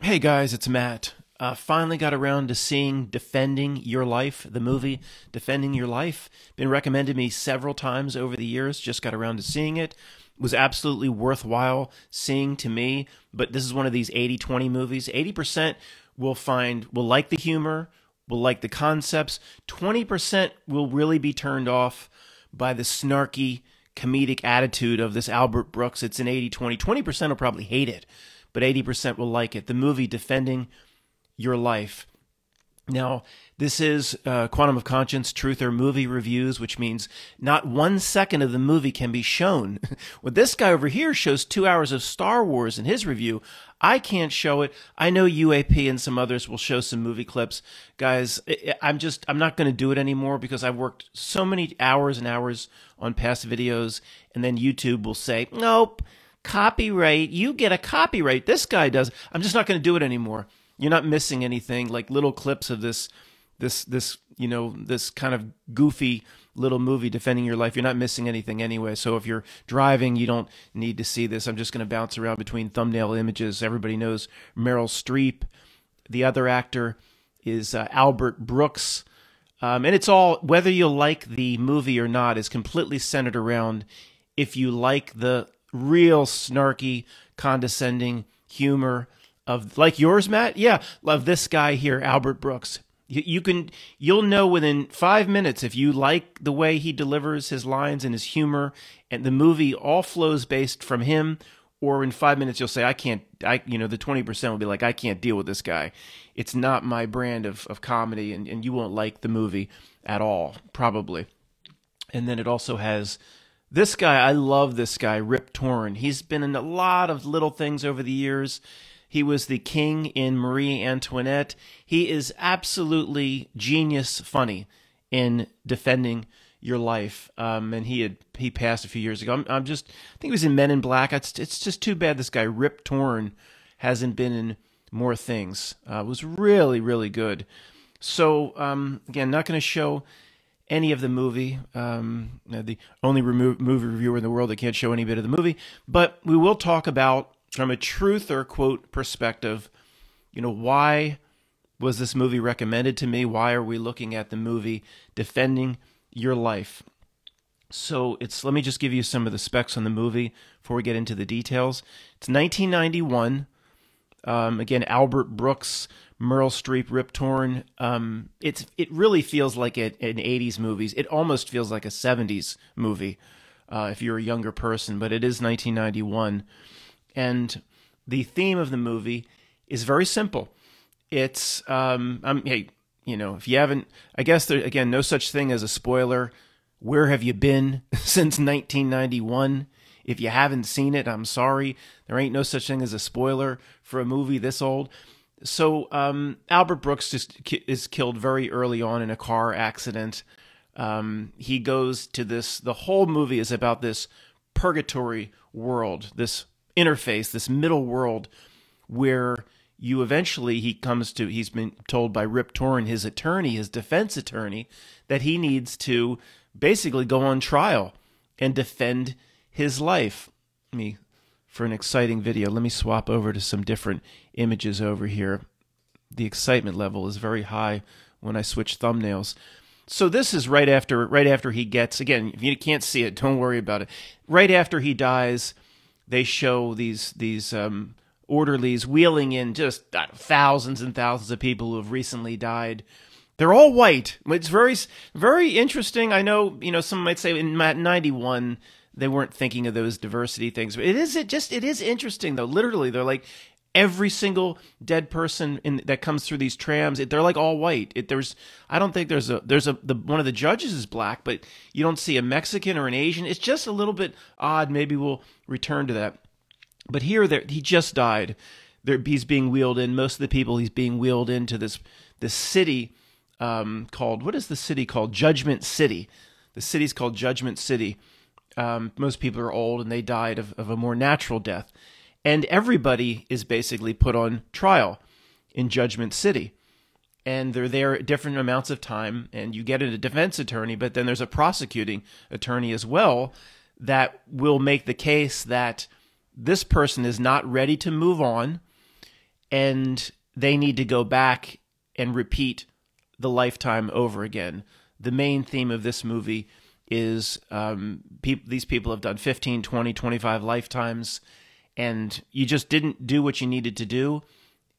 Hey guys, it's Matt. Finally got around to seeing Defending Your Life, the movie Defending Your Life. Been recommended to me several times over the years, just got around to seeing it. Was absolutely worthwhile seeing to me, but this is one of these 80-20 movies. 80% will like the humor, will like the concepts. 20% will really be turned off by the snarky comedic attitude of this Albert Brooks. It's an 80-20. 20% will probably hate it, but 80% will like it. The movie Defending Your Life. Now, this is Quantum of Conscience Truth or Movie Reviews, which means not 1 second of the movie can be shown. Well, this guy over here shows 2 hours of Star Wars in his review. I can't show it. I know UAP and some others will show some movie clips. Guys, I'm not going to do it anymore because I've worked so many hours and hours on past videos, and then YouTube will say, nope, copyright, you get a copyright. This guy does. I'm just not going to do it anymore. You're not missing anything, like little clips of this kind of goofy little movie Defending Your Life. You're not missing anything anyway. So if you're driving, you don't need to see this. I'm just going to bounce around between thumbnail images. Everybody knows Meryl Streep. The other actor is Albert Brooks. And it's all, whether you like the movie or not, is completely centered around if you like the real snarky, condescending humor of, like yours, Matt? Yeah, love this guy here, Albert Brooks. You'll know within 5 minutes if you like the way he delivers his lines and his humor, and the movie all flows based from him, or in 5 minutes you'll say, the 20% will be like, I can't deal with this guy. It's not my brand of comedy, and you won't like the movie at all, probably. And then it also has this guy. I love this guy, Rip Torn. He's been in a lot of little things over the years. He was the king in Marie Antoinette. He is absolutely genius funny in Defending Your Life. And he passed a few years ago. I think he was in Men in Black. It's just too bad this guy Rip Torn hasn't been in more things. It was really, really good. So again, not going to show any of the movie. The only movie reviewer in the world that can't show any bit of the movie. But we will talk about, from a truth or quote perspective, why was this movie recommended to me? Why are we looking at the movie Defending Your Life? So let me just give you some of the specs on the movie before we get into the details. It's 1991. Again, Albert Brooks, Meryl Streep, Rip Torn. It really feels like an 80s movie. It almost feels like a 70s movie if you're a younger person, but it is 1991. And the theme of the movie is very simple. It's, if you haven't, I guess there, again, no such thing as a spoiler. Where have you been since 1991? If you haven't seen it, I'm sorry. There ain't no such thing as a spoiler for a movie this old. So Albert Brooks is killed very early on in a car accident. He goes to the whole movie is about this purgatory world, this interface, this middle world where he's been told by Rip Torn, his attorney, his defense attorney, that he needs to basically go on trial and defend his life. For an exciting video, let me swap over to some different images over here. The excitement level is very high when I switch thumbnails. So this is right after he gets, again, if you can't see it, don't worry about it. Right after he dies, they show these orderlies wheeling in just thousands and thousands of people who have recently died. They're all white. It's very, very interesting. I know, some might say in 91 they weren't thinking of those diversity things, but it is interesting though. Literally, they're like every single dead person that comes through these trams. They're like all white. I don't think one of the judges is black, but you don't see a Mexican or an Asian. It's just a little bit odd. Maybe we'll return to that. But here, he just died. He's being wheeled in. Most of the people he's being wheeled into this city called, what is the city called? Judgment City. The city's called Judgment City. Most people are old and they died of a more natural death. And everybody is basically put on trial in Judgment City. And they're there at different amounts of time, and you get a defense attorney, but then there's a prosecuting attorney as well that will make the case that this person is not ready to move on, and they need to go back and repeat the lifetime over again. The main theme of this movie is these people have done 15, 20, 25 lifetimes, and you just didn't do what you needed to do.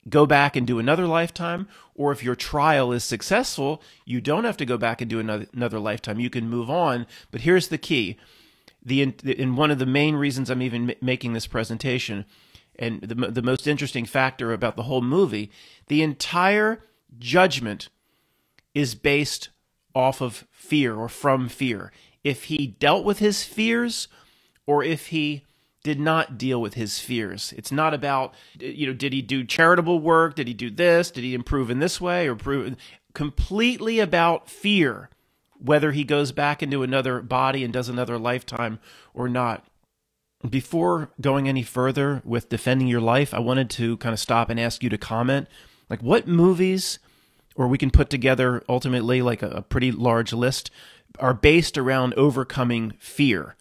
Go back and do another lifetime, or if your trial is successful, you don't have to go back and do another lifetime. You can move on, but here's the key. And one of the main reasons I'm even making this presentation, and the most interesting factor about the whole movie, the entire judgment is based off of fear or from fear. If he dealt with his fears or if he did not deal with his fears. It's not about, did he do charitable work? Did he do this? Did he improve in this way? Or improve? Completely about fear, whether he goes back into another body and does another lifetime or not. Before going any further with defending your life, I wanted to kind of stop and ask you to comment. Like, what movies, or we can put together ultimately like a pretty large list, are based around overcoming fear?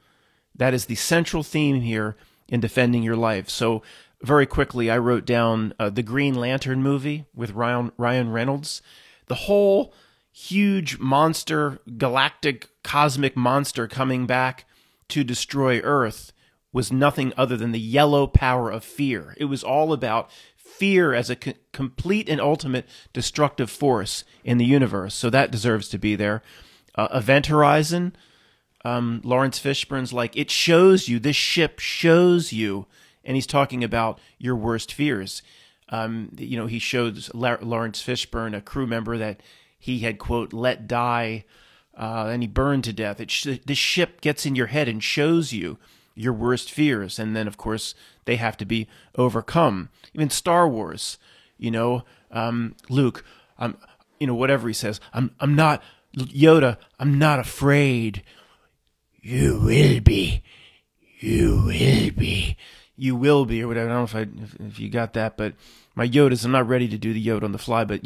That is the central theme here in defending your life. So very quickly, I wrote down the Green Lantern movie with Ryan Reynolds. The whole huge monster, galactic, cosmic monster coming back to destroy Earth was nothing other than the yellow power of fear. It was all about fear as a complete and ultimate destructive force in the universe. So that deserves to be there. Event Horizon. Lawrence Fishburne's like, it shows you, this ship shows you, and he's talking about your worst fears. He shows Lawrence Fishburne, a crew member that he had, quote, let die, and he burned to death. This ship gets in your head and shows you your worst fears, and then, of course, they have to be overcome. Even Star Wars, Luke, whatever he says, I'm not, Yoda, I'm not afraid. You will be. You will be. You will be, or whatever. I don't know if you got that, but my Yodas, I'm not ready to do the Yoda on the fly, but,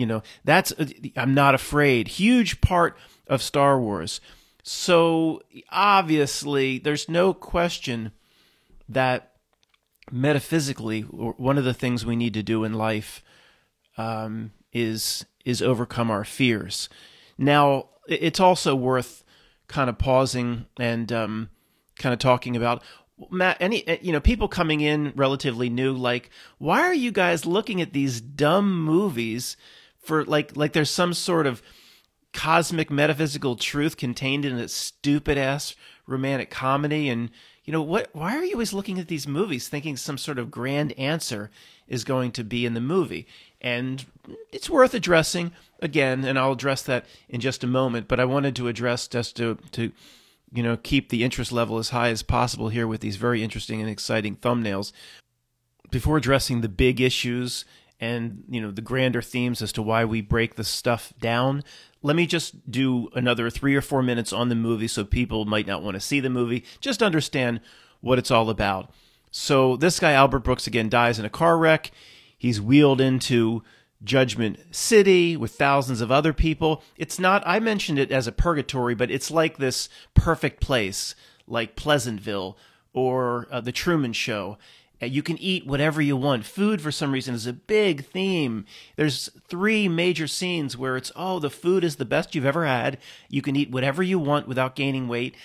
that's, I'm not afraid. Huge part of Star Wars. So, obviously, there's no question that metaphysically, one of the things we need to do in life is overcome our fears. Now, it's also worth kind of pausing and kind of talking about, Matt, people coming in relatively new, like, why are you guys looking at these dumb movies for like there's some sort of cosmic metaphysical truth contained in a stupid ass romantic comedy? And why are you always looking at these movies thinking some sort of grand answer is going to be in the movie? And it's worth addressing again, and I'll address that in just a moment, but I wanted to address just to keep the interest level as high as possible here with these very interesting and exciting thumbnails. Before addressing the big issues and, the grander themes as to why we break this stuff down, let me just do another 3 or 4 minutes on the movie so people might not want to see the movie, just understand what it's all about. So this guy, Albert Brooks, again, dies in a car wreck. He's wheeled into Judgment City with thousands of other people. It's not, I mentioned it as a purgatory, but it's like this perfect place, like Pleasantville or The Truman Show. You can eat whatever you want. Food, for some reason, is a big theme. There's 3 major scenes where it's, the food is the best you've ever had. You can eat whatever you want without gaining weight.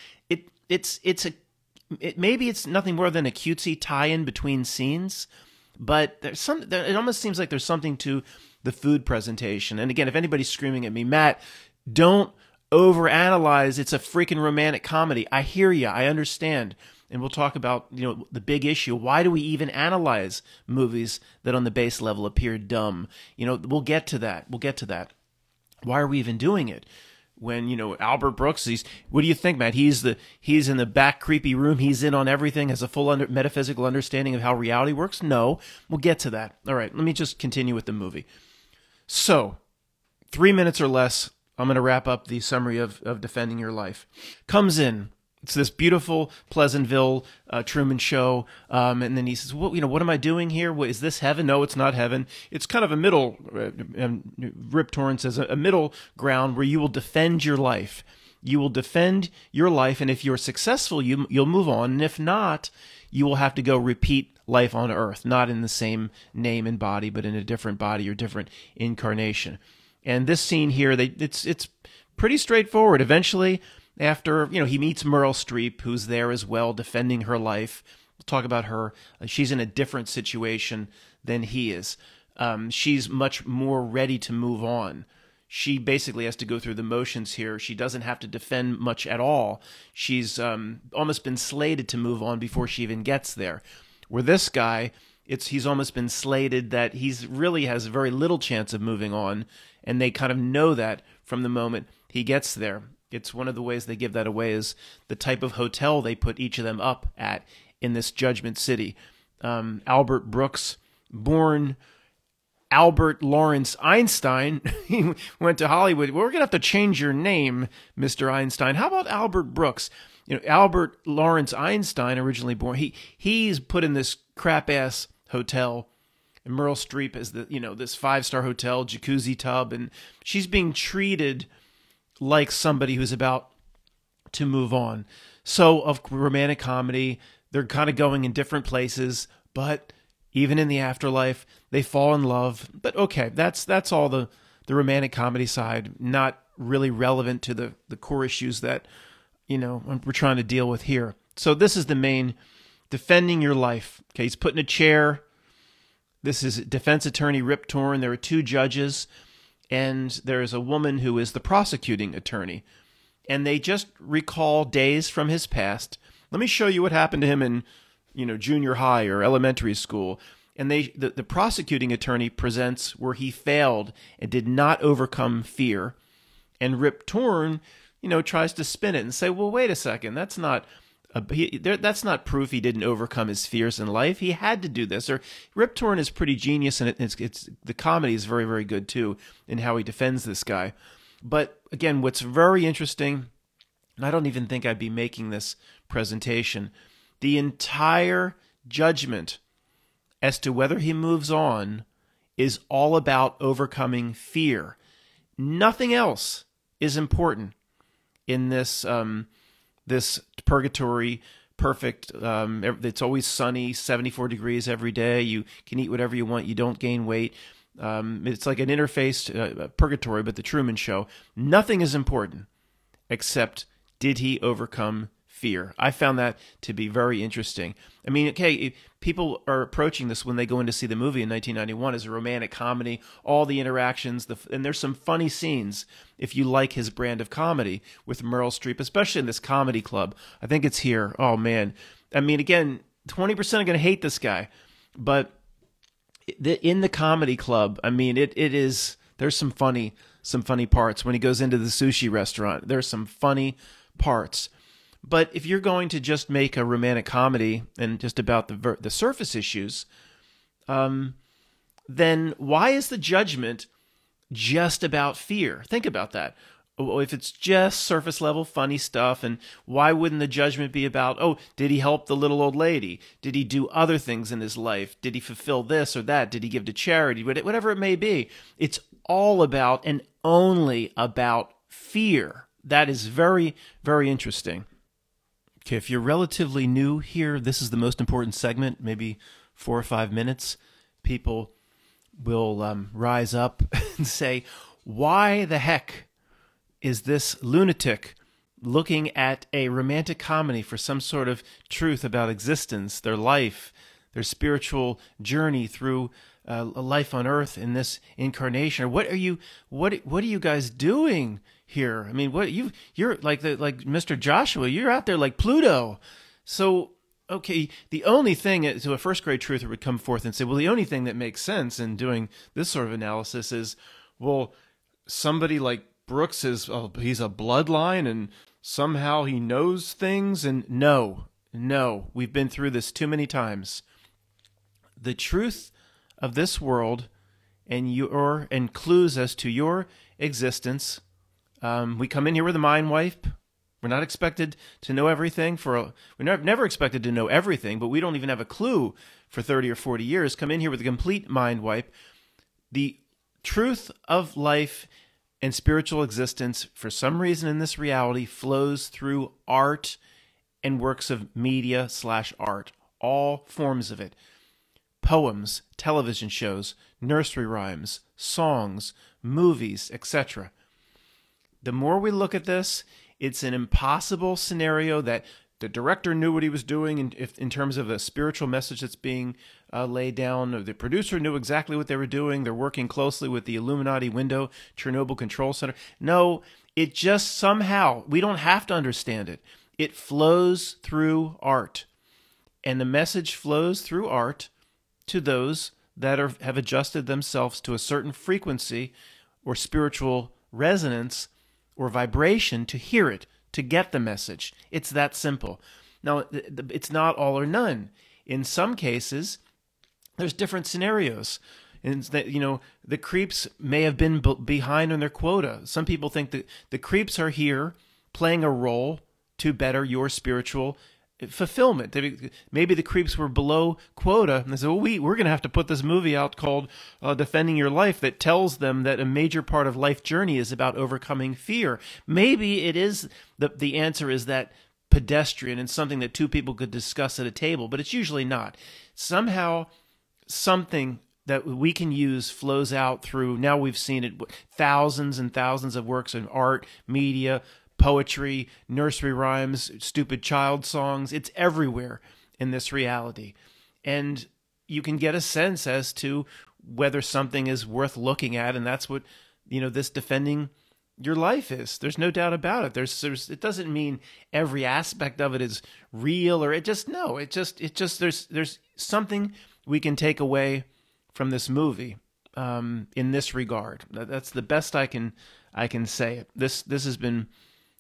Maybe it's nothing more than a cutesy tie-in between scenes, but it almost seems like there's something to the food presentation. And again, if anybody's screaming at me, Matt, don't overanalyze. It's a freaking romantic comedy. I hear you. I understand. And we'll talk about, the big issue. Why do we even analyze movies that on the base level appear dumb? We'll get to that. Why are we even doing it? When, Albert Brooks, what do you think, Matt? He's in the back creepy room. He's in on everything, has a full metaphysical understanding of how reality works? No. We'll get to that. All right, let me just continue with the movie. So, 3 minutes or less, I'm going to wrap up the summary of Defending Your Life. Comes in. It's this beautiful Pleasantville Truman Show, and then he says, "What am I doing here? Is this heaven? No, it's not heaven. It's kind of a middle." Rip Torn says, "A middle ground where you will defend your life. You will defend your life, and if you're successful, you'll move on, and if not, you will have to go repeat life on earth, not in the same name and body, but in a different body or different incarnation. And this scene here, it's pretty straightforward. Eventually, after he meets Meryl Streep, who's there as well, defending her life. We'll talk about her. She's in a different situation than he is. She's much more ready to move on. She basically has to go through the motions here. She doesn't have to defend much at all. She's almost been slated to move on before she even gets there. Where this guy, he's almost been slated that he's really has very little chance of moving on, and they kind of know that from the moment he gets there. It's one of the ways they give that away is the type of hotel they put each of them up at in this Judgment City. Albert Brooks, born Albert Lawrence Einstein, he went to Hollywood. Well, we're going to have to change your name, Mr. Einstein. How about Albert Brooks? Albert Lawrence Einstein, originally born, he's put in this crap-ass hotel, and Meryl Streep is this 5-star hotel, jacuzzi tub, and she's being treated like somebody who's about to move on. So, of romantic comedy, they're kind of going in different places, but even in the afterlife, they fall in love. But okay, that's all the romantic comedy side, not really relevant to the core issues that we're trying to deal with here. So this is the main defending your life. Okay, he's put in a chair. This is defense attorney Rip Torn. There are 2 judges, and there is a woman who is the prosecuting attorney. And they just recall days from his past. Let me show you what happened to him in junior high or elementary school. And the prosecuting attorney presents where he failed and did not overcome fear. And Rip Torn, tries to spin it and say, well, wait a second, that's not proof he didn't overcome his fears in life. He had to do this. Or Rip Torn is pretty genius, and it's the comedy is very, very good too in how he defends this guy. But again, what's very interesting, and I don't even think I'd be making this presentation, the entire judgment as to whether he moves on is all about overcoming fear. Nothing else is important in this this purgatory, perfect. It's always sunny, 74 degrees every day. You can eat whatever you want. You don't gain weight. It's like an interface purgatory, but the Truman Show. Nothing is important except did he overcome fear. I found that to be very interesting. I mean, okay, people are approaching this when they go in to see the movie in 1991 as a romantic comedy, all the interactions, and there's some funny scenes if you like his brand of comedy with Meryl Streep, especially in this comedy club. I think it's here. Oh, man. I mean, again, 20% are going to hate this guy, but in the comedy club, I mean, there's some funny parts. When he goes into the sushi restaurant, there's some funny parts. But if you're going to just make a romantic comedy and just about the surface issues, then why is the judgment just about fear? Think about that. If it's just surface level funny stuff, and why wouldn't the judgment be about, oh, did he help the little old lady? Did he do other things in his life? Did he fulfill this or that? Did he give to charity? Whatever it may be. It's all about and only about fear. That is very, very interesting. Okay, if you're relatively new here, this is the most important segment, maybe 4 or 5 minutes. People will rise up and say, why the heck is this lunatic looking at a romantic comedy for some sort of truth about existence, their life, their spiritual journey through a life on earth in this incarnation? What are you guys doing here? I mean, you're like Mr. Joshua, you're out there like Pluto. So, okay, the only thing, so a first grade truther would come forth and say, well, the only thing that makes sense in doing this sort of analysis is, well, somebody like Brooks he's a bloodline and somehow he knows things. And no, we've been through this too many times. The truth of this world and clues as to your existence. We come in here with a mind wipe. We're not expected to know everything. We're never expected to know everything, but we don't even have a clue for 30 or 40 years. Come in here with a complete mind wipe. The truth of life and spiritual existence, for some reason in this reality, flows through art and works of media / art, all forms of it. poems, television shows, nursery rhymes, songs, movies, etc. The more we look at this, it's an impossible scenario that the director knew what he was doing in terms of a spiritual message that's being laid down. The producer knew exactly what they were doing. They're working closely with the Illuminati Window Chernobyl Control Center. No, it just somehow, we don't have to understand it. It flows through art. And the message flows through art to those that have adjusted themselves to a certain frequency or spiritual resonance or vibration to hear it, to get the message. It's that simple. Now, it's not all or none. In some cases, there's different scenarios. And that, the creeps may have been behind on their quota. Some people think that the creeps are here playing a role to better your spiritual fulfillment. Maybe the creeps were below quota, and they said, well, we're going to have to put this movie out called Defending Your Life that tells them that a major part of life journey is about overcoming fear. Maybe it is, the answer is that pedestrian and something that two people could discuss at a table, but it's usually not. Somehow, something that we can use flows out through, now we've seen it, thousands and thousands of works in art, media, poetry, nursery rhymes, stupid child songs. It's everywhere in this reality. And you can get a sense as to whether something is worth looking at, and that's what, this defending your life is. There's no doubt about it. It doesn't mean every aspect of it is real, or there's something we can take away from this movie in this regard. That's the best I can say it. This has been,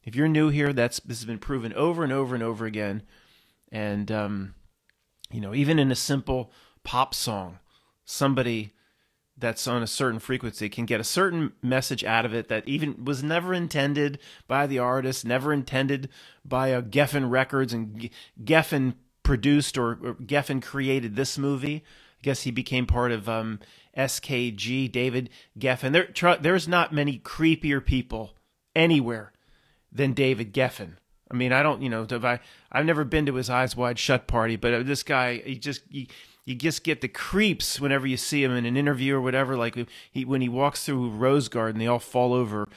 if you're new here, this has been proven over and over and over again. And, even in a simple pop song, somebody that's on a certain frequency can get a certain message out of it that even was never intended by the artist, never intended by Geffen Records, and Geffen produced or Geffen created this movie. I guess he became part of SKG, David Geffen. There's not many creepier people anywhere than David Geffen. I mean, I've never been to his Eyes Wide Shut party, but this guy, you just get the creeps whenever you see him in an interview or whatever. Like when he walks through Rose Garden, they all fall over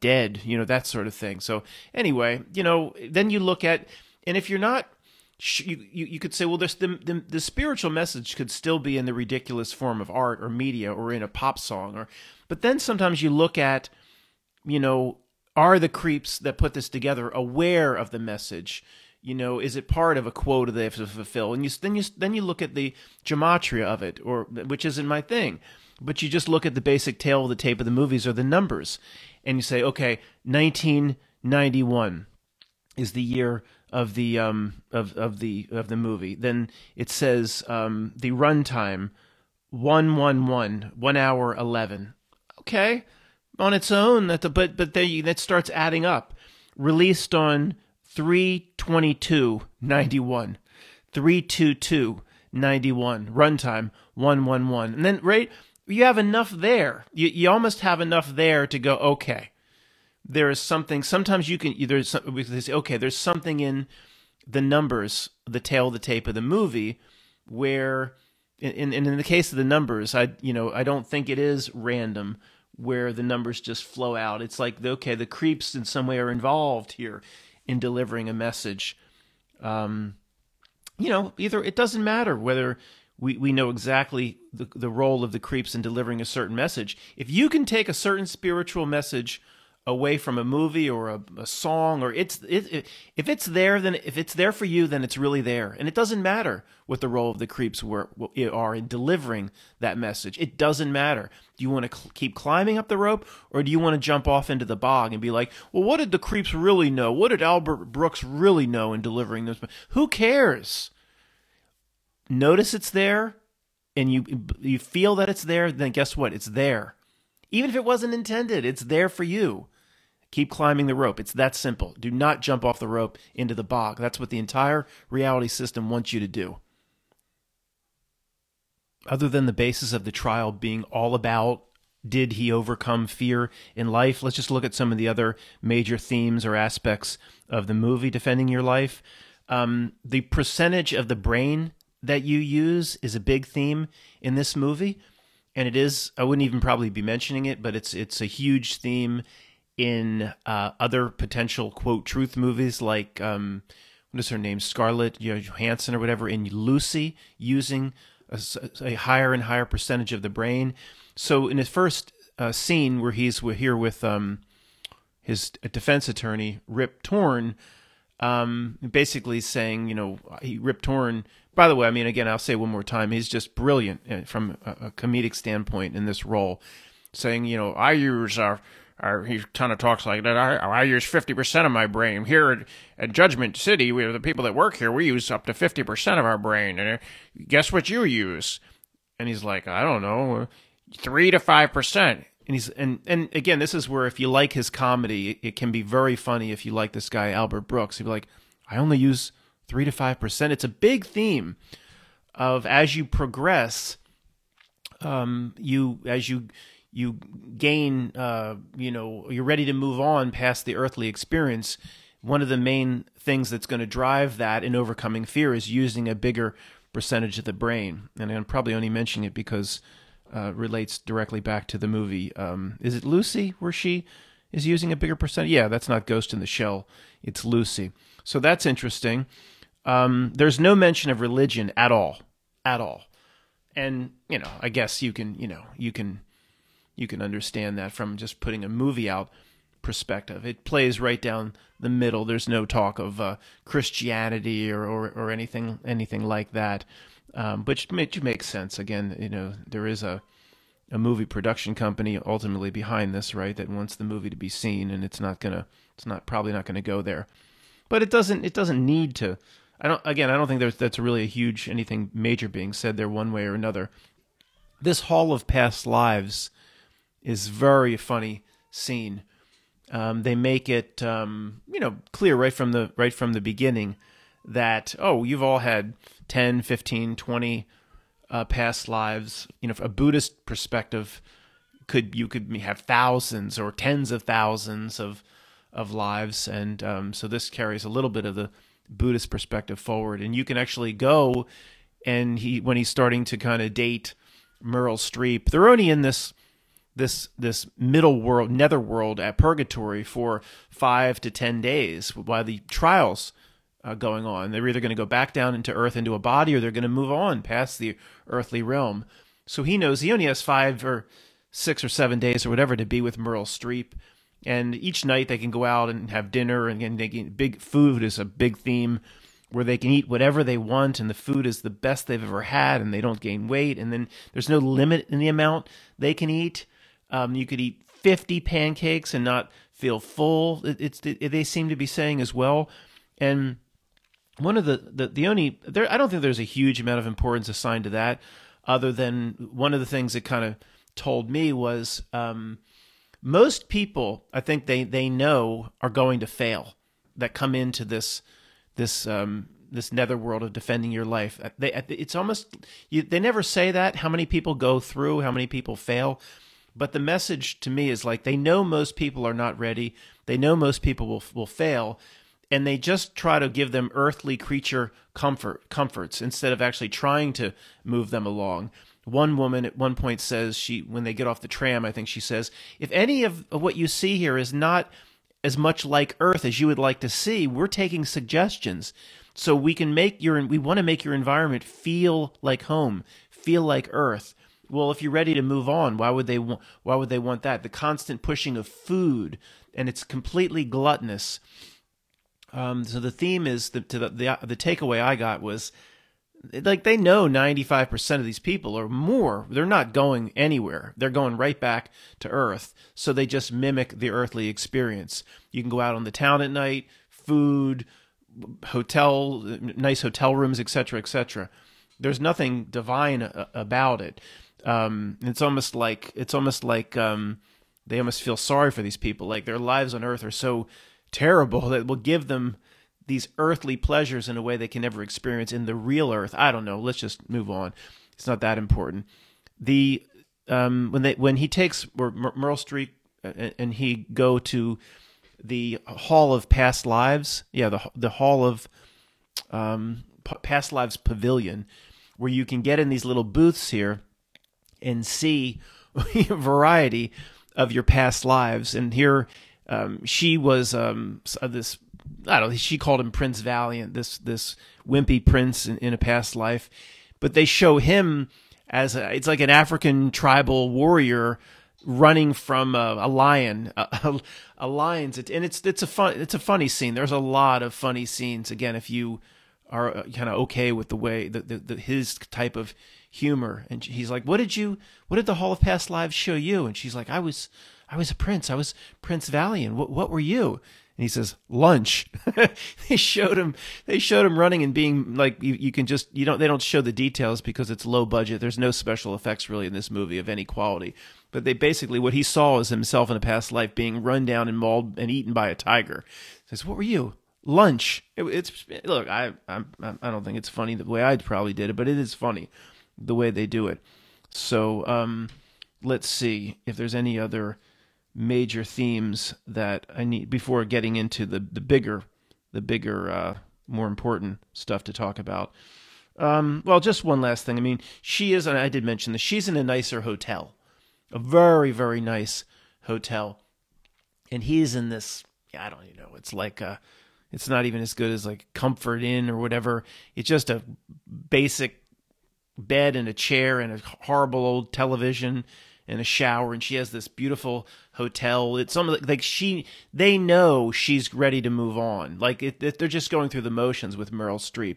dead, that sort of thing. So anyway, then you look at, and if you're not, you could say, well, there's the spiritual message could still be in the ridiculous form of art or media or in a pop song, but then sometimes you look at, are the creeps that put this together aware of the message? Is it part of a quota they have to fulfill? And then you look at the gematria of it, which isn't my thing, but you just look at the basic tail of the tape of the movies or the numbers, and you say, okay, 1991 is the year of the movie. Then it says the runtime 1 hour 11. Okay. On its own, but that starts adding up. Released on 3/22/91, 3/22/91. Runtime 111, and then you have enough there. You almost have enough there to go. Okay, there is something. Sometimes we can say, okay, there's something in the numbers, the tail of the tape of the movie, where in the case of the numbers, I don't think it is random, where the numbers just flow out. It's like, okay, the creeps in some way are involved here in delivering a message. Either it doesn't matter whether we know exactly the role of the creeps in delivering a certain message. If you can take a certain spiritual message away from a movie or a song, or if it's there, then if it's there for you, then it's really there. And it doesn't matter what the role of the creeps are in delivering that message. It doesn't matter. Do you want to keep climbing up the rope, or do you want to jump off into the bog and be like, well, what did the creeps really know? What did Albert Brooks really know in delivering this? Who cares? Notice it's there, and you feel that it's there, then guess what? It's there. Even if it wasn't intended, it's there for you. Keep climbing the rope. It's that simple. Do not jump off the rope into the bog. That's what the entire reality system wants you to do. Other than the basis of the trial being all about, did he overcome fear in life? Let's just look at some of the other major themes or aspects of the movie, Defending Your Life. The percentage of the brain that you use is a big theme in this movie, and it is. I wouldn't even probably be mentioning it, but it's a huge theme in other potential quote truth movies like what is her name, Scarlett Johansson or whatever, in Lucy, using a higher and higher percentage of the brain. So in his first scene where he's here with his defense attorney Rip Torn, basically saying, Rip Torn. By the way, I mean, again, I'll say one more time, he's just brilliant from a comedic standpoint in this role, saying, I use he kind of talks like that. I use 50% of my brain. Here at Judgment City, the people that work here, we use up to 50% of our brain. And guess what you use? And he's like, I don't know, 3 to 5%. And again, this is where if you like his comedy, it can be very funny. If you like this guy Albert Brooks, he'd be like, I only use 3 to 5%. It's a big theme of as you progress, you gain, you're ready to move on past the earthly experience. One of the main things that's going to drive that in overcoming fear is using a bigger percentage of the brain. And I'm probably only mentioning it because it relates directly back to the movie. Is it Lucy where she is using a bigger percentage? Yeah, that's not Ghost in the Shell. It's Lucy. So that's interesting. There's no mention of religion at all. And, I guess you can understand that from just putting a movie out perspective. It plays right down the middle. There's no talk of Christianity or anything like that, which makes sense. Again, there is a movie production company ultimately behind this, right? That wants the movie to be seen, and it's probably not gonna go there. But it doesn't need to. I don't think that's really a huge anything major being said there one way or another. This Hall of Past Lives is very funny scene. They make it clear right from the beginning that you've all had 10, 15, 20 past lives. From a Buddhist perspective, you could have thousands or tens of thousands of lives, and so this carries a little bit of the Buddhist perspective forward. And you can actually go, and when he's starting to kind of date Meryl Streep, they're only in this middle world, netherworld at purgatory for 5 to 10 days while the trials going on. They're either going to go back down into earth into a body, or they're going to move on past the earthly realm. So he knows he only has 5 or 6 or 7 days or whatever to be with Meryl Streep. And each night they can go out and have dinner, and big food is a big theme where they can eat whatever they want, and the food is the best they've ever had, and they don't gain weight. And then there's no limit in the amount they can eat. You could eat 50 pancakes and not feel full. They seem to be saying as well. And one of the only I don't think there's a huge amount of importance assigned to that, other than one of the things that kind of told me was most people, I think they know, are going to fail, that come into this netherworld of defending your life. It's almost they never say that, how many people go through, how many people fail. But the message to me is like they know most people are not ready. They know most people will fail, and they just try to give them earthly creature comforts instead of actually trying to move them along. One woman at one point says, when they get off the tram, I think she says, if any of what you see here is not as much like Earth as you would like to see, we're taking suggestions. So we want to make your environment feel like home, feel like Earth. Well, if you're ready to move on, why would they want that? The constant pushing of food, and it's completely gluttonous. So the theme is the takeaway I got was, like, they know 95% of these people or more, they're not going anywhere. They're going right back to Earth. So they just mimic the earthly experience. You can go out on the town at night, food, nice hotel rooms, etc., etc. There's nothing divine about it. It's almost like they almost feel sorry for these people. Like their lives on Earth are so terrible that will give them these earthly pleasures in a way they can never experience in the real Earth. I don't know. Let's just move on. It's not that important. When he takes Meryl Streep and he go to the Hall of Past Lives, the Hall of Past Lives Pavilion, where you can get in these little booths here and see a variety of your past lives. And here she was this, I don't know, she called him Prince Valiant, this wimpy prince in a past life. But they show him as it's like an African tribal warrior running from a lion, a lion's, and it's a funny scene. There's a lot of funny scenes. Again, if you are kind of okay with the way his type of humor, and he's like, what did the Hall of Past Lives show you? And she's like, I was a prince. I was Prince Valiant. What were you? And he says, lunch. They showed him running and being like, they don't show the details because it's low budget. There's no special effects really in this movie of any quality. But they basically, what he saw is himself in a past life being run down and mauled and eaten by a tiger. He says, what were you? Lunch. Look, I don't think it's funny the way I probably did it, but it is funny the way they do it. So let's see if there's any other major themes that I need before getting into the bigger, more important stuff to talk about. Well, just one last thing. I mean, she is, and I did mention this, she's in a nicer hotel, a very, very nice hotel. And he's in this, I don't even know, it's like it's not even as good as like Comfort Inn or whatever. It's just a basic bed and a chair and a horrible old television and a shower, and she has this beautiful hotel. It's something like they know she's ready to move on. Like they're just going through the motions with Meryl Streep.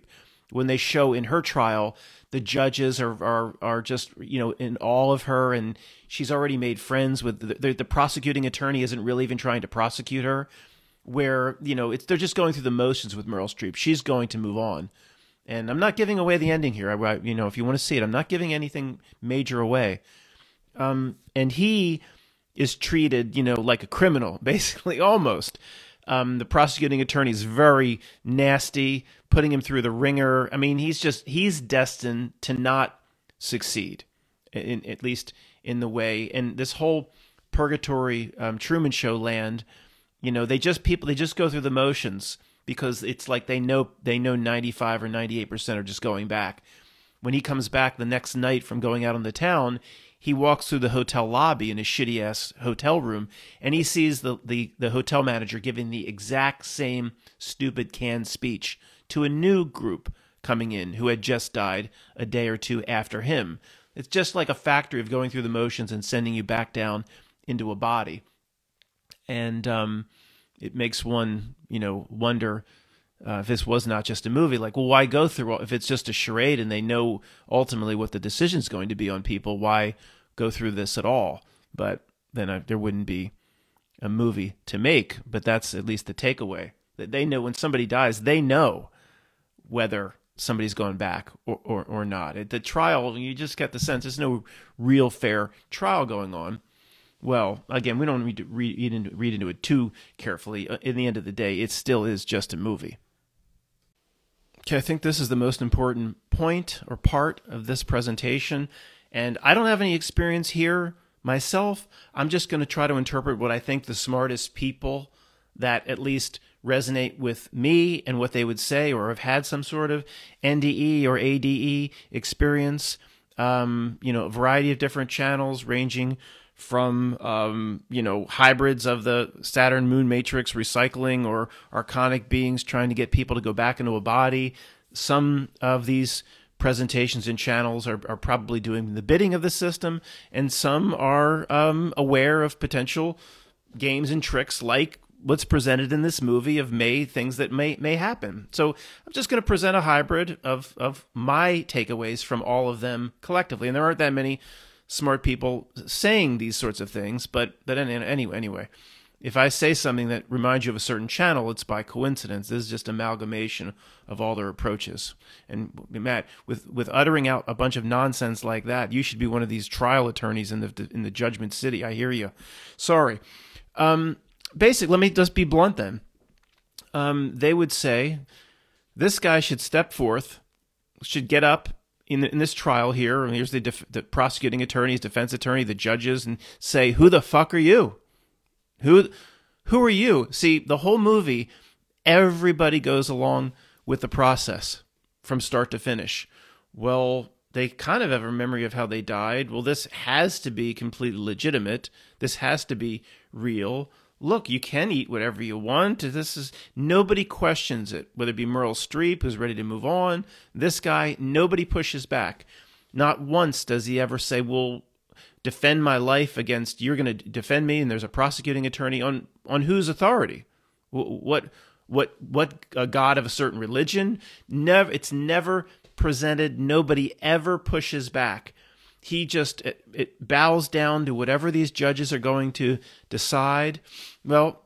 When they show in her trial, the judges are just, in awe of her, and she's already made friends with the prosecuting attorney. Isn't really even trying to prosecute her. Where they're just going through the motions with Meryl Streep. She's going to move on, and I'm not giving away the ending here. If you want to see it, I'm not giving anything major away. And he is treated, like a criminal, basically, almost. The prosecuting attorney is very nasty, putting him through the ringer. I mean, he's destined to not succeed, at least in the way. And this whole purgatory, Truman Show land, they just go through the motions because it's like they know 95 or 98% are just going back. When he comes back the next night from going out on the town, he walks through the hotel lobby in a shitty-ass hotel room, and he sees the hotel manager giving the exact same stupid canned speech to a new group coming in who had just died a day or two after him. It's just like a factory of going through the motions and sending you back down into a body. And it makes one, wonder if this was not just a movie. Like, well, why go through if it's just a charade and they know ultimately what the decision's going to be on people? Why go through this at all? But then there wouldn't be a movie to make. But that's at least the takeaway, that they know when somebody dies, they know whether somebody's going back or not. At the trial, you just get the sense there's no real fair trial going on. Well, again, we don't need to read into it too carefully. In the end of the day, it still is just a movie. Okay, I think this is the most important point or part of this presentation. And I don't have any experience here myself. I'm just going to try to interpret what I think the smartest people that at least resonate with me and what they would say, or have had some sort of NDE or ADE experience. A variety of different channels ranging from, hybrids of the Saturn moon matrix recycling, or archonic beings trying to get people to go back into a body. Some of these presentations and channels are probably doing the bidding of the system, and some are aware of potential games and tricks like what's presented in this movie of things that may happen. So I'm just going to present a hybrid of my takeaways from all of them collectively. And there aren't that many smart people saying these sorts of things, but anyway, if I say something that reminds you of a certain channel, it's by coincidence. This is just amalgamation of all their approaches. And Matt, with uttering out a bunch of nonsense like that, you should be one of these trial attorneys in the Judgment City. I hear you. Sorry. Basically, let me just be blunt then. They would say this guy should step forth, should get up in this trial here, and here's the prosecuting attorneys, defense attorney, the judges, and say, who the fuck are you? Who are you? See, the whole movie, everybody goes along with the process from start to finish. Well, they kind of have a memory of how they died. Well, this has to be completely legitimate. This has to be real. Look, you can eat whatever you want. This is nobody questions it. Whether it be Meryl Streep, who's ready to move on, this guy, nobody pushes back. Not once does he ever say, "Well, defend my life against you're going to defend me," and there's a prosecuting attorney on whose authority? What a god of a certain religion? Never. It's never presented. Nobody ever pushes back. He just it bows down to whatever these judges are going to decide. Well,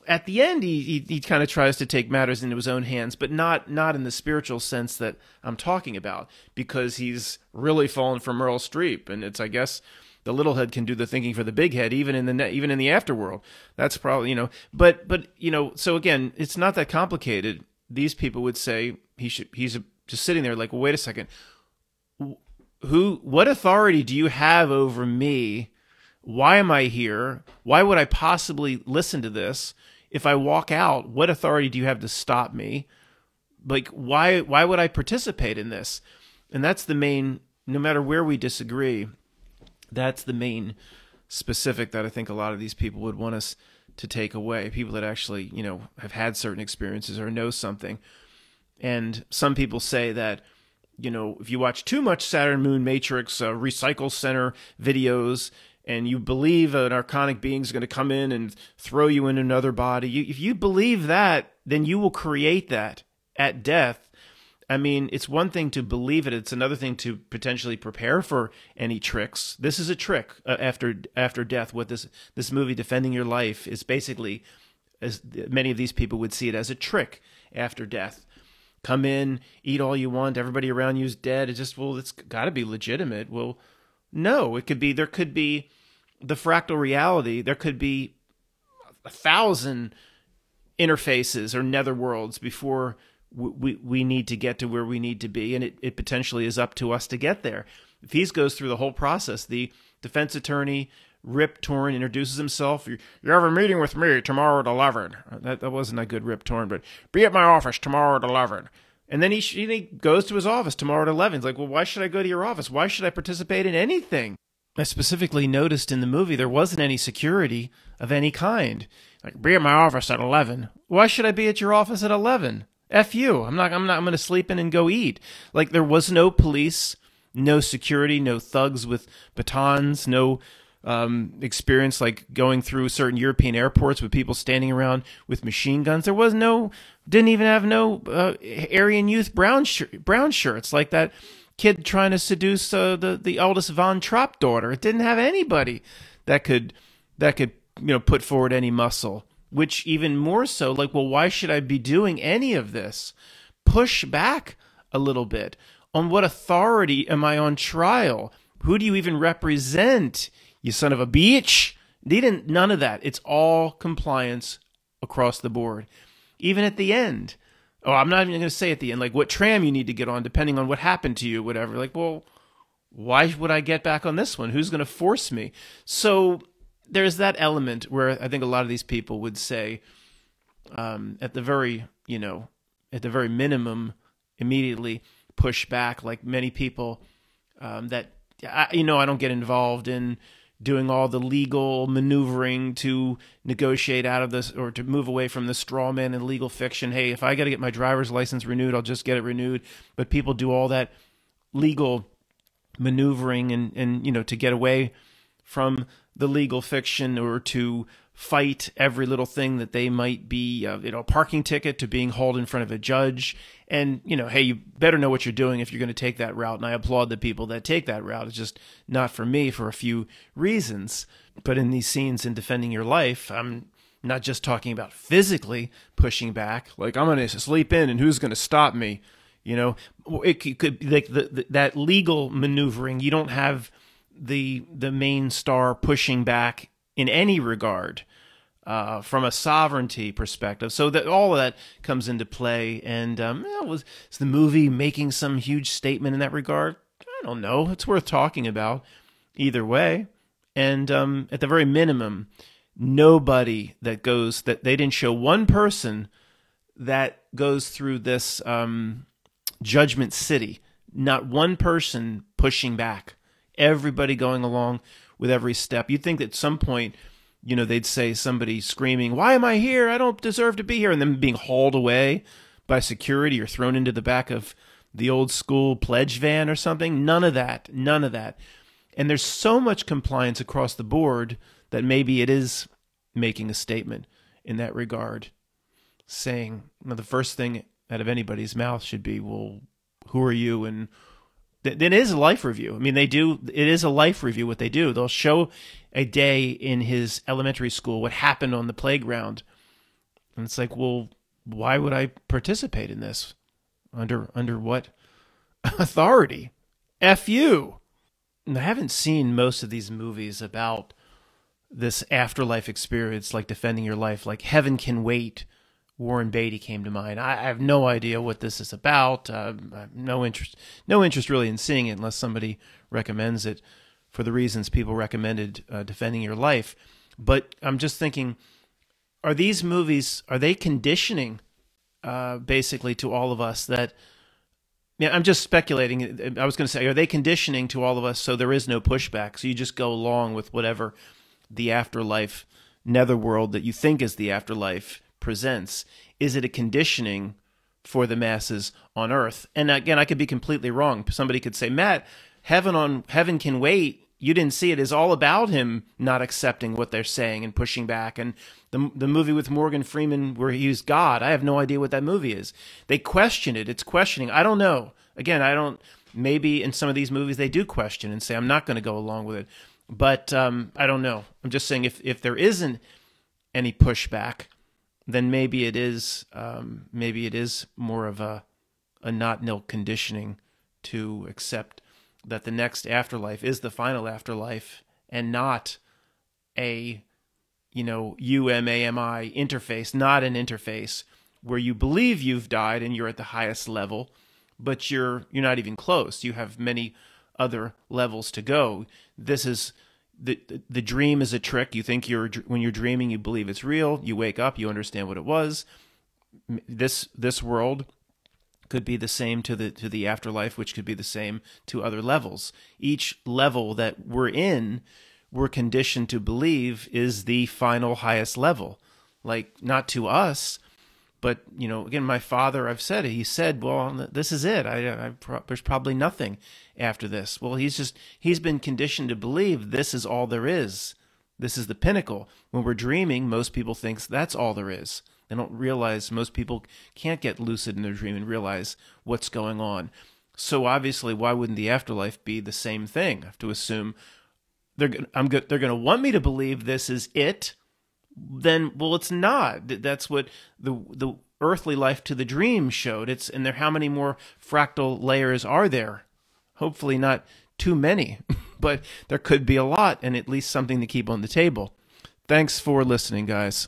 at the end, he kind of tries to take matters into his own hands, but not in the spiritual sense that I'm talking about, because he's really fallen for Meryl Streep, and it's, I guess, the little head can do the thinking for the big head, even in the afterworld. That's probably, but so again, it's not that complicated. These people would say he's just sitting there like, well, wait a second. What authority do you have over me? Why am I here? Why would I possibly listen to this? If I walk out, what authority do you have to stop me? Like, why would I participate in this? And that's the main, no matter where we disagree, that's the main specific that I think a lot of these people would want us to take away. People that actually, have had certain experiences or know something. And some people say that, if you watch too much Saturn Moon Matrix Recycle Center videos, and you believe an archonic being is going to come in and throw you in another body, if you believe that, then you will create that at death. I mean, it's one thing to believe it. It's another thing to potentially prepare for any tricks. This is a trick after death. What this movie, Defending Your Life, is basically, as many of these people would see it, as a trick after death. Come in, eat all you want, everybody around you is dead. It's got to be legitimate. Well, no, there could be the fractal reality. There could be 1,000 interfaces or netherworlds before we need to get to where we need to be, and it potentially is up to us to get there. If he goes through the whole process, the defense attorney, Rip Torn, introduces himself. You have a meeting with me tomorrow at 11. That wasn't a good Rip Torn, but be at my office tomorrow at 11. And then he goes to his office tomorrow at 11. He's like, well, why should I go to your office? Why should I participate in anything? I specifically noticed in the movie there wasn't any security of any kind. Like, be at my office at 11. Why should I be at your office at 11? F you. I'm going to sleep in and go eat. Like, there was no police, no security, no thugs with batons, no experience like going through certain European airports with people standing around with machine guns. There was didn't even have no Aryan Youth brown shirts like that kid trying to seduce the eldest Von Trapp daughter. It didn't have anybody that could put forward any muscle. Which even more so, like, well, why should I be doing any of this? Push back a little bit. On what authority am I on trial? Who do you even represent? You son of a bitch. None of that. It's all compliance across the board. Even at the end. Oh, I'm not even going to say at the end, like what tram you need to get on, depending on what happened to you, whatever. Like, well, why would I get back on this one? Who's going to force me? So there's that element where I think a lot of these people would say, at the very minimum, immediately push back. Like many people that I don't get involved in doing all the legal maneuvering to negotiate out of this or to move away from the straw man and legal fiction. Hey, if I got to get my driver's license renewed, I'll just get it renewed. But people do all that legal maneuvering and to get away from the legal fiction or to fight every little thing that they might be, a parking ticket to being hauled in front of a judge. And, hey, you better know what you're doing if you're going to take that route. And I applaud the people that take that route. It's just not for me for a few reasons. But in these scenes in Defending Your Life, I'm not just talking about physically pushing back. Like, I'm going to sleep in and who's going to stop me? It could be like that legal maneuvering. You don't have the main star pushing back in any regard from a sovereignty perspective. So that all of that comes into play. And was the movie making some huge statement in that regard? I don't know. It's worth talking about either way. And at the very minimum, nobody that they didn't show one person that goes through this Judgment City. not one person pushing back. Everybody going along with every step. You'd think that at some point, they'd say somebody screaming, "Why am I here? I don't deserve to be here," and then being hauled away by security or thrown into the back of the old school pledge van or something. None of that. None of that. And there's so much compliance across the board that maybe it is making a statement in that regard, saying, the first thing out of anybody's mouth should be, well, who are you? And it is a life review. I mean, it is a life review what they do. They'll show a day in his elementary school, what happened on the playground. And it's like, well, why would I participate in this? Under what authority? F you. And I haven't seen most of these movies about this afterlife experience, like Defending Your Life, like Heaven Can Wait. Warren Beatty came to mind. I have no idea what this is about. I have no interest really in seeing it unless somebody recommends it for the reasons people recommended Defending Your Life. But I'm just thinking, are these movies, are they conditioning basically to all of us that, I'm just speculating. I was going to say, are they conditioning to all of us so there is no pushback? So you just go along with whatever the afterlife netherworld that you think is the afterlife presents. Is it a conditioning for the masses on earth? And again, I could be completely wrong. Somebody could say, Matt, Heaven Can Wait, you didn't see it, is all about him not accepting what they're saying and pushing back. And the movie with Morgan Freeman where he's God, I have no idea what that movie is. They question it. It's questioning. I don't know. Again, maybe in some of these movies they do question and say, I'm not going to go along with it. But I don't know. I'm just saying if there isn't any pushback, then maybe it is more of a not nil conditioning to accept that the next afterlife is the final afterlife and not a UMAMI interface, not an interface where you believe you've died and you're at the highest level, but you're not even close. You have many other levels to go. This is the dream is a trick. You think when you're dreaming, you believe it's real. You wake up, you understand what it was. This world could be the same to the afterlife, which could be the same to other levels. Each level that we're in, we're conditioned to believe is the final highest level. Like, not to us, but, again, my father, I've said it. He said, well, this is it. There's probably nothing after this. Well, he's been conditioned to believe this is all there is. This is the pinnacle. When we're dreaming, most people think that's all there is. They don't realize, most people can't get lucid in their dream and realize what's going on. So obviously, why wouldn't the afterlife be the same thing? I have to assume they're going to want me to believe this is it. Then, well, it's not. That's what the earthly life to the dream showed. And how many more fractal layers are there? Hopefully not too many, but there could be a lot, and at least something to keep on the table. Thanks for listening, guys.